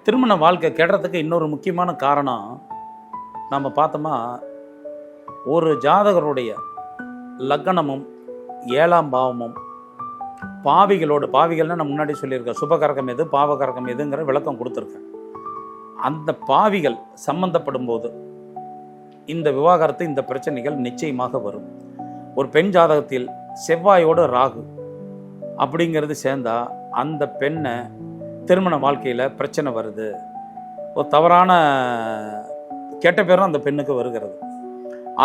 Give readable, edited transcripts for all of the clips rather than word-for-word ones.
திருமண வாழ்க்கை கெடுறதுக்கு இன்னொரு முக்கியமான காரணம் நம்ம பார்த்தோமா, ஒரு ஜாதகருடைய லக்னமும் 7ஆம் பாவமும் பாவிகள்னால் நான் முன்னாடி சொல்லியிருக்கேன், சுபகரகம் எது பாவகரகம் எதுங்கிற விளக்கம் கொடுத்துருக்கேன். அந்த பாவிகள் சம்பந்தப்படும் போது இந்த விவாகரத்து, இந்த பிரச்சனைகள் நிச்சயமாக வரும். ஒரு பெண் ஜாதகத்தில் செவ்வாயோட ராகு அப்படிங்கிறது சேர்ந்தா அந்த பெண்ணை திருமண வாழ்க்கையில் பிரச்சனை வருது, ஒரு தவறான கெட்ட பேரும் அந்த பெண்ணுக்கு வருகிறது.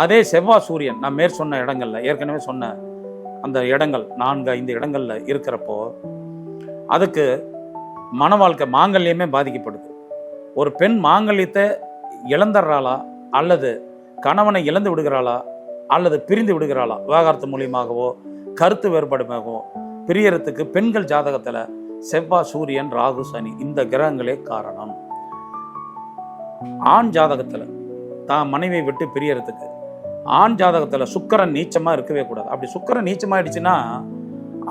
அதே செவ்வாய் சூரியன் நான் சொன்ன இடங்களில், ஏற்கனவே சொன்ன அந்த இடங்கள் 4-5 இடங்களில் இருக்கிறப்போ அதுக்கு மன வாழ்க்கை மாங்கல்யமே பாதிக்கப்படுது. ஒரு பெண் மாங்கல்யத்தை இழந்துடுறாளா, அல்லது கணவனை இழந்து விடுகிறாளா, அல்லது பிரிந்து விடுகிறாளா, விவாகரத்து மூலியமாகவோ கருத்து வேறுபாடுமாகவோ பிரியறதுக்கு பெண்கள் ஜாதகத்தில் செவ்வாய் சூரியன் ராகு சனி இந்த கிரகங்களே காரணம். ஆண் ஜாதகத்தில் தான் மனைவியை விட்டு பிரியறதுக்கு ஆண் ஜாதகத்தில் சுக்கிரன் நீச்சமாக இருக்கவே கூடாது. அப்படி சுக்கிரன் நீச்சமாயிடுச்சுன்னா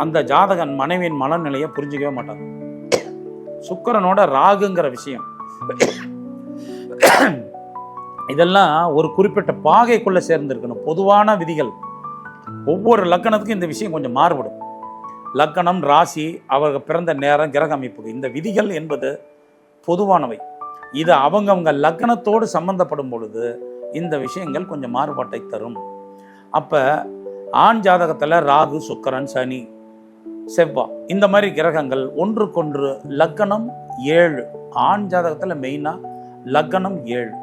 அந்த ஜாதகன் மனைவியின் மனநிலையை புரிஞ்சிக்கவே மாட்டாங்க. சுக்கிரனோட ராகுங்கிற விஷயம் இதெல்லாம் ஒரு குறிப்பிட்ட பாகைக்குள்ளே சேர்ந்துருக்கணும். பொதுவான விதிகள் ஒவ்வொரு லக்கணத்துக்கும் இந்த விஷயம் கொஞ்சம் மாறுபடும். லக்கணம், ராசி, அவர்கள் பிறந்த நேரம், கிரக அமைப்பு, இந்த விதிகள் என்பது பொதுவானவை. இது அவங்கவங்க லக்கணத்தோடு சம்பந்தப்படும் பொழுது இந்த விஷயங்கள் கொஞ்சம் மாறுபாட்டை தரும். அப்போ ஆண் ஜாதகத்தில் ராகு, சுக்கிரன், சனி, செவ்வாய் இந்த மாதிரி கிரகங்கள் ஒன்றுக்கொன்று லக்கணம் 7, ஆண் ஜாதகத்தில் மெயினாக லக்கணம் 7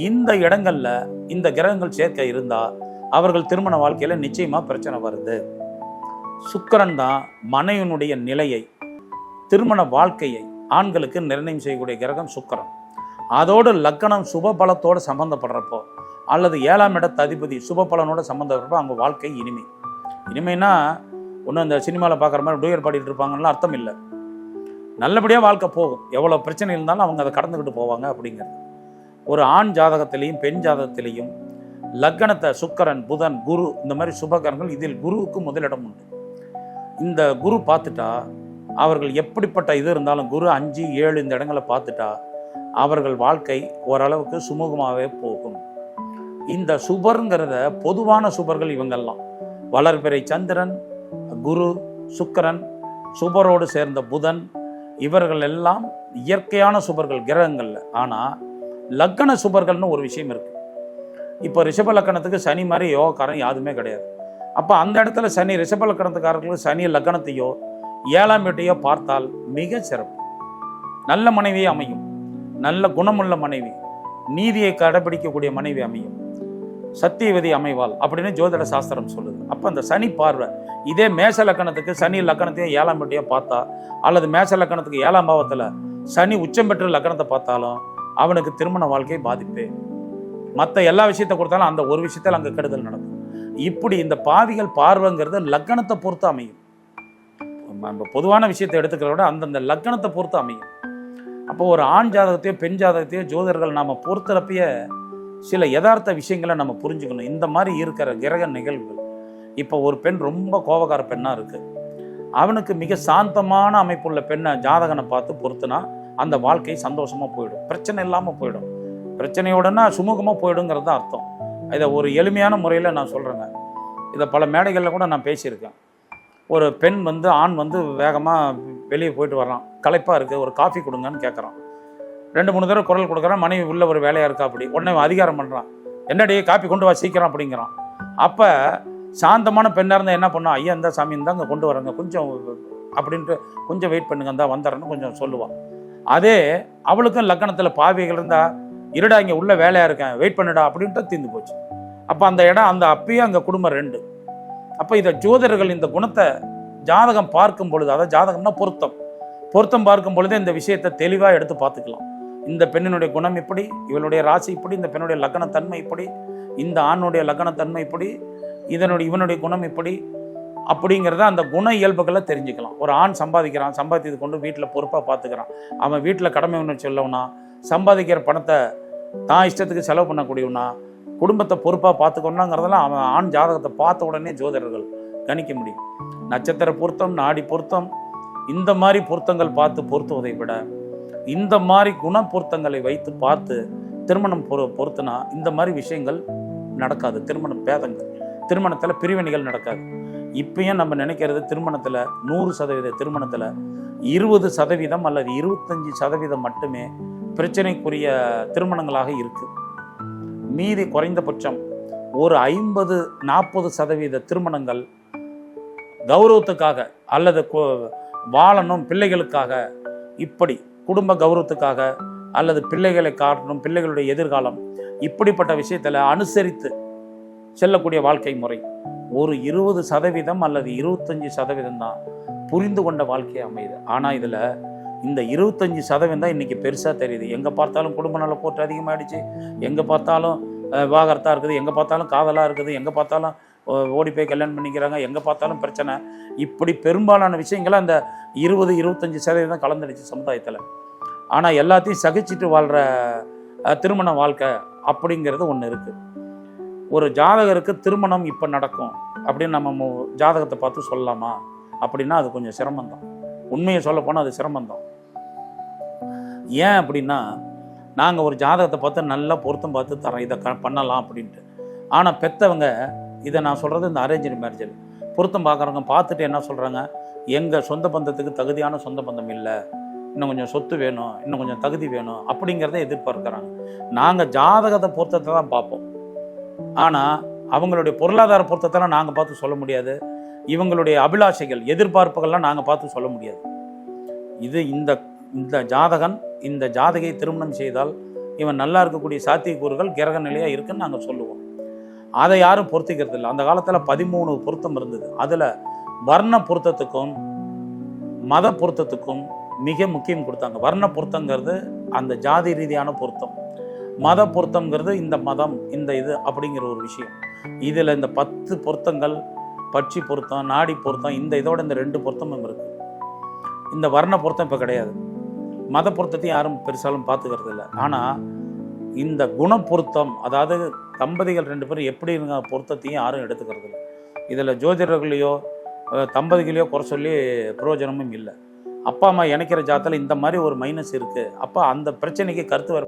இந்த இடங்களில் இந்த கிரகங்கள் சேர்க்க இருந்தால் அவர்கள் திருமண வாழ்க்கையில் நிச்சயமாக பிரச்சனை வருது. சுக்கிரன் தான் மனைவினுடைய நிலையை, திருமண வாழ்க்கையை ஆண்களுக்கு நிர்ணயம் செய்யக்கூடிய கிரகம் சுக்கிரன். அதோடு லக்கணம் சுப பலத்தோடு சம்மந்தப்படுறப்போ அல்லது 7ஆம் இடத்து அதிபதி சுப பலனோட சம்மந்தப்படுறப்போ அவங்க வாழ்க்கை இனிமைனா ஒன்றும் இந்த சினிமாவில் பார்க்குற மாதிரி டூயர் பாடிட்டு இருப்பாங்கலாம் அர்த்தம் இல்லை. நல்லபடியாக வாழ்க்கை போகும். எவ்வளோ பிரச்சனை இருந்தாலும் அவங்க அதை கடந்துக்கிட்டு போவாங்க அப்படிங்கிறது. ஒரு ஆண் ஜாதகத்திலையும் பெண் ஜாதகத்திலையும் லக்கணத்தை சுக்கிரன், புதன், குரு இந்த மாதிரி சுபகரங்கள், இதில் குருவுக்கு முதலிடம் உண்டு. இந்த குரு பார்த்துட்டா அவர்கள் எப்படிப்பட்ட இது இருந்தாலும் குரு 5, 7 இந்த இடங்களை பார்த்துட்டா அவர்கள் வாழ்க்கை ஓரளவுக்கு சுமூகமாகவே போகும். இந்த சுபருங்கிறத பொதுவான சுபர்கள் இவங்கெல்லாம் வளர்பிறை சந்திரன், குரு, சுக்கிரன், சுபரோடு சேர்ந்த புதன், இவர்கள் எல்லாம் இயற்கையான சுபர்கள் கிரகங்களில். ஆனால் லக்கண சுபர்கள்னு ஒரு விஷயம் இருக்குது. இப்போ ரிஷப லக்கணத்துக்கு சனி மாதிரி யோகக்காரன் யாருமே கிடையாது. அப்போ அந்த இடத்துல சனி ரிஷப லக்கணத்துக்காரர்களுக்கு சனி லக்கணத்தையோ 7ஆம் வீட்டையோ பார்த்தால் மிக சிறப்பு. நல்ல மனைவியே அமையும், நல்ல குணமுள்ள மனைவி, நீதியை கடைபிடிக்கக்கூடிய மனைவி அமையும், சத்தியவதி அமைவாள் அப்படின்னு ஜோதிட சாஸ்திரம் சொல்லுது. அப்போ அந்த சனி பார்வை இதே மேச லக்கணத்துக்கு சனி லக்கணத்தையும் 7ஆம் வீட்டையோ பார்த்தா, அல்லது மேச லக்கணத்துக்கு 7ஆம் பாவத்தில் சனி உச்சம் பெற்ற லக்கணத்தை பார்த்தாலும் அவனுக்கு திருமண வாழ்க்கை பாதிப்பே. மற்ற எல்லா விஷயத்தை கொடுத்தாலும் அந்த ஒரு விஷயத்தில் அங்கே கெடுதல் நடக்கும். இப்படி இந்த பாவிகள் பார்வைங்கிறது லக்கணத்தை பொறுத்து அமையும். நம்ம பொதுவான விஷயத்தை எடுத்துக்கிறத விட அந்தந்த லக்கணத்தை பொறுத்து அமையும். அப்போ ஒரு ஆண் ஜாதகத்தையோ பெண் ஜாதகத்தையோ ஜோதிடர்கள் நாம் பொறுத்தரப்பைய சில யதார்த்த விஷயங்களை நம்ம புரிஞ்சுக்கணும். இந்த மாதிரி இருக்கிற கிரக நிகழ்வுகள். இப்போ ஒரு பெண் ரொம்ப கோபக்கார பெண்ணாக இருக்குது, அவனுக்கு மிக சாந்தமான அமைப்புள்ள பெண்ணை ஜாதகனை பார்த்து பொறுத்துனா அந்த வாழ்க்கை சந்தோஷமாக போயிடும், பிரச்சனை இல்லாமல் போயிடும். பிரச்சனையோடனா சுமூகமாக போயிடுங்கிறது தான் அர்த்தம். இதை ஒரு எளிமையான முறையில் நான் சொல்கிறேங்க. இதை பல மேடைகளில் கூட நான் பேசியிருக்கேன். ஒரு பெண் ஆண் வேகமாக வெளியே போயிட்டு வர்றான், களைப்பாக இருக்குது, ஒரு காஃபி கொடுங்கன்னு கேட்குறான். 2-3 தடவை குரல் கொடுக்குறான், மனைவி உள்ள ஒரு வேலையாக இருக்கா, அப்படி உடனே அதிகாரம் பண்ணுறான், என்னடி காஃபி கொண்டு வா சீக்கிரம் அப்படிங்கிறான். அப்போ சாந்தமான பெண்ணாக இருந்தால் என்ன பண்ணோம், ஐயா இருந்தால் சாமி இருந்தால் அங்கே கொண்டு வரங்க கொஞ்சம் அப்படின்ட்டு கொஞ்சம் வெயிட் பண்ணுங்க, இருந்தால் வந்துடுறேன்னு கொஞ்சம் சொல்லுவான். அதே அவளுக்கும் லக்கணத்தில் பாவிகள் இருந்தால் இருடா இங்கே உள்ள வேலையாக இருக்கேன் வெயிட் பண்ணுடா அப்படின்ட்டு தீர்ந்து போச்சு. அப்போ அந்த இடம் அந்த அப்பயே அங்கே குடும்பம் 2. அப்போ இதை ஜோதிடர்கள் இந்த குணத்தை ஜாதகம் பார்க்கும் பொழுது, அதாவது ஜாதகம்னா பொருத்தம் பார்க்கும் பொழுது இந்த விஷயத்தை தெளிவாக எடுத்து பார்த்துக்கலாம். இந்த பெண்ணினுடைய குணம் இப்படி, இவளுடைய ராசி இப்படி, இந்த பெண்ணுடைய லக்கணத்தன்மை இப்படி, இந்த ஆணுடைய லக்கணத்தன்மை இப்படி, இவனுடைய குணம் இப்படி அப்படிங்கிறத அந்த குண இயல்புகளை தெரிஞ்சுக்கலாம். ஒரு ஆண் சம்பாதிக்கிறான், சம்பாதித்து கொண்டு வீட்டில் பொறுப்பாக பார்த்துக்கிறான், அவன் வீட்டில் கடமை உணர்ச்சி உள்ளவனா, சம்பாதிக்கிற பணத்தை தான் இஷ்டத்துக்கு செலவு பண்ணக்கூடியவனா, குடும்பத்தை பொறுப்பாக பார்த்துக்கணுங்கிறதெல்லாம் அவன் ஆண் ஜாதகத்தை பார்த்த உடனே ஜோதிடர்கள் கணிக்க முடியும். நட்சத்திர பொருத்தம், நாடி பொருத்தம், இந்த மாதிரி பொருத்தங்கள் பார்த்து பொருத்துவதை விட இந்த மாதிரி குணப்பொருத்தங்களை வைத்து பார்த்து திருமணம் பொறுத்துனா இந்த மாதிரி விஷயங்கள் நடக்காது. திருமண பேதங்கள், திருமணத்தில் பிரிவினைகள் நடக்காது. இப்பயும் நம்ம நினைக்கிறது திருமணத்தில் 100% திருமணத்தில் 20% அல்லது 25% மட்டுமே பிரச்சனைக்குரிய திருமணங்களாக இருக்கு. மீதி குறைந்தபட்சம் ஒரு 50-40% திருமணங்கள் கௌரவத்துக்காக அல்லது வாழணும் பிள்ளைகளுக்காக, இப்படி குடும்ப கௌரவத்துக்காக அல்லது பிள்ளைகளை காட்டணும், பிள்ளைகளுடைய எதிர்காலம், இப்படிப்பட்ட விஷயத்தில் அனுசரித்து செல்லக்கூடிய வாழ்க்கை முறை. ஒரு 20% அல்லது 25% தான் புரிந்து கொண்ட வாழ்க்கையை அமையுது. ஆனால் இதில் இந்த 25% தான் இன்றைக்கி பெருசாக தெரியுது. எங்கே பார்த்தாலும் குடும்ப நல கோர்ட்டு அதிகமாகிடுச்சு, எங்கே பார்த்தாலும் விவாகரத்தாக இருக்குது, எங்கே பார்த்தாலும் காதலாக இருக்குது, எங்கே பார்த்தாலும் ஓடி போய் கல்யாணம் பண்ணிக்கிறாங்க, எங்கே பார்த்தாலும் பிரச்சனை. இப்படி பெரும்பாலான விஷயங்களை அந்த 20-25% தான் கலந்துடுச்சு சமுதாயத்தில். ஆனால் எல்லாத்தையும் சகிச்சுட்டு வாழ்கிற திருமண வாழ்க்கை அப்படிங்கிறது ஒன்று இருக்குது. ஒரு ஜாதகருக்கு திருமணம் இப்போ நடக்கும் அப்படின்னு நம்ம ஜாதகத்தை பார்த்து சொல்லலாமா அப்படின்னா அது கொஞ்சம் சிரமம்தான். உண்மையை சொல்ல போனால் அது சிரமம்தான். ஏன் அப்படின்னா, நாங்கள் ஒரு ஜாதகத்தை பார்த்து நல்லா பொருத்தம் பார்த்து தரோம், இதை பண்ணலாம் அப்படின்ட்டு. ஆனால் பெற்றவங்க இதை நான் சொல்கிறது இந்த அரேஞ்ச் மேரேஜில் பொருத்தம் பார்க்குறவங்க பார்த்துட்டு என்ன சொல்கிறாங்க, எங்கள் சொந்த பந்தத்துக்கு தகுதியான சொந்த பந்தம் இல்லை, இன்னும் கொஞ்சம் சொத்து வேணும், இன்னும் கொஞ்சம் தகுதி வேணும் அப்படிங்கிறத எதிர்பார்க்குறாங்க. நாங்கள் ஜாதகத்தை பொருத்தத்தை தான் பார்ப்போம். ஆனால் அவங்களுடைய பொருளாதார பொருத்தத்தெல்லாம் நாங்கள் பார்த்து சொல்ல முடியாது. இவங்களுடைய அபிலாஷைகள், எதிர்பார்ப்புகள்லாம் நாங்கள் பார்த்து சொல்ல முடியாது. இது இந்த ஜாதகன் இந்த ஜாதகையை திருமணம் செய்தால் இவன் நல்லா இருக்கக்கூடிய சாத்தியக்கூறுகள் கிரக நிலையாக இருக்குன்னு நாங்கள் சொல்லுவோம். அதை யாரும் பொருத்திக்கிறது இல்லை. அந்த காலத்தில் 13 பொருத்தம் இருந்தது. அதில் வர்ண பொருத்தத்துக்கும் மத பொருத்தத்துக்கும் மிக முக்கியம் கொடுத்தாங்க. வர்ண பொருத்தங்கிறது அந்த ஜாதி ரீதியான பொருத்தம், மத பொருத்தங்கிறது இந்த மதம் இந்த இது அப்படிங்கிற ஒரு விஷயம். இதில் இந்த 10 பொருத்தங்கள், பட்சி பொருத்தம், நாடி பொருத்தம், இந்த இதோட இந்த 2 பொருத்தமும் இருக்குது. இந்த வர்ண பொருத்தம் இப்போ கிடையாது. மத பொருத்தத்தையும் யாரும் பெருசாலும் பார்த்துக்கிறது இல்லை. ஆனால் இந்த குண பொருத்தம், அதாவது தம்பதிகள் 2 பேரும் எப்படி இருங்க பொருத்தத்தையும் யாரும் எடுத்துக்கிறது இல்லை. இதில் ஜோதிடர்களையோ தம்பதிகளையோ குறை சொல்லி பிரயோஜனமும் இல்லை. அப்பா அம்மா இணைக்கிற ஜாதத்தில் இந்த மாதிரி ஒரு மைனஸ் இருக்குது. அப்போ அந்த பிரச்சனைக்கு கருத்து வர